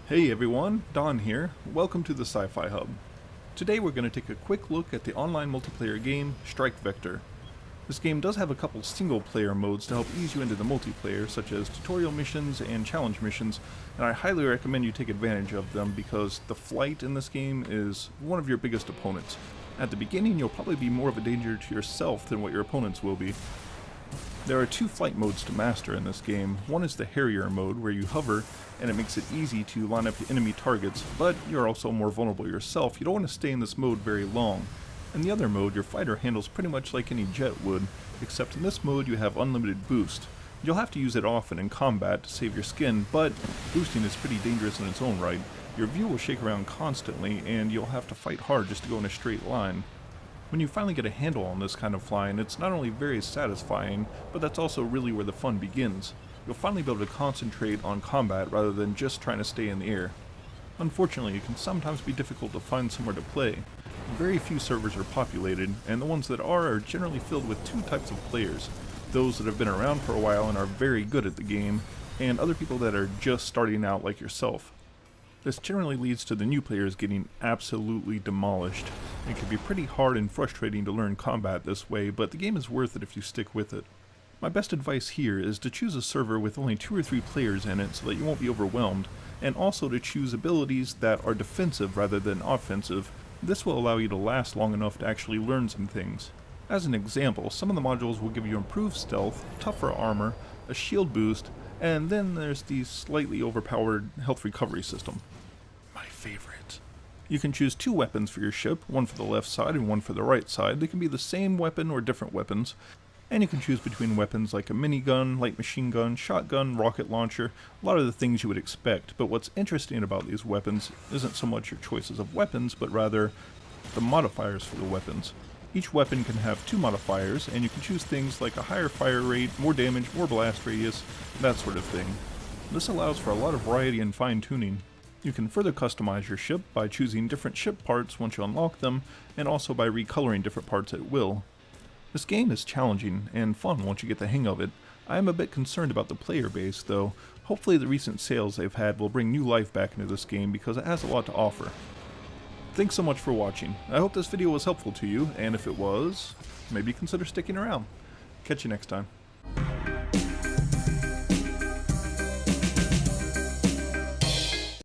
Hey everyone, Don here. Welcome to the Sci-Fi Hub. Today we're going to take a quick look at the online multiplayer game, Strike Vector. This game does have a couple single player modes to help ease you into the multiplayer, such as tutorial missions and challenge missions, and I highly recommend you take advantage of them because the flight in this game is one of your biggest opponents. At the beginning you'll probably be more of a danger to yourself than what your opponents will be. There are two flight modes to master in this game. One is the Harrier mode, where you hover and it makes it easy to line up enemy targets, but you're also more vulnerable yourself. You don't want to stay in this mode very long. In the other mode, your fighter handles pretty much like any jet would, except in this mode you have unlimited boost. You'll have to use it often in combat to save your skin, but boosting is pretty dangerous in its own right. Your view will shake around constantly, and you'll have to fight hard just to go in a straight line. When you finally get a handle on this kind of flying, it's not only very satisfying, but that's also really where the fun begins. You'll finally be able to concentrate on combat rather than just trying to stay in the air. Unfortunately, it can sometimes be difficult to find somewhere to play. Very few servers are populated, and the ones that are generally filled with two types of players. Those that have been around for a while and are very good at the game, and other people that are just starting out like yourself. This generally leads to the new players getting absolutely demolished. It can be pretty hard and frustrating to learn combat this way, but the game is worth it if you stick with it. My best advice here is to choose a server with only 2 or 3 players in it so that you won't be overwhelmed, and also to choose abilities that are defensive rather than offensive. This will allow you to last long enough to actually learn some things. As an example, some of the modules will give you improved stealth, tougher armor, a shield boost, and then there's the slightly overpowered health recovery system. My favorite. You can choose 2 weapons for your ship, one for the left side and one for the right side. They can be the same weapon or different weapons. And you can choose between weapons like a minigun, light machine gun, shotgun, rocket launcher, a lot of the things you would expect. But what's interesting about these weapons isn't so much your choices of weapons, but rather the modifiers for the weapons. Each weapon can have 2 modifiers, and you can choose things like a higher fire rate, more damage, more blast radius, that sort of thing. This allows for a lot of variety and fine-tuning. You can further customize your ship by choosing different ship parts once you unlock them, and also by recoloring different parts at will. This game is challenging and fun once you get the hang of it. I am a bit concerned about the player base though. Hopefully the recent sales they've had will bring new life back into this game because it has a lot to offer. Thanks so much for watching. I hope this video was helpful to you, and if it was, maybe consider sticking around. Catch you next time.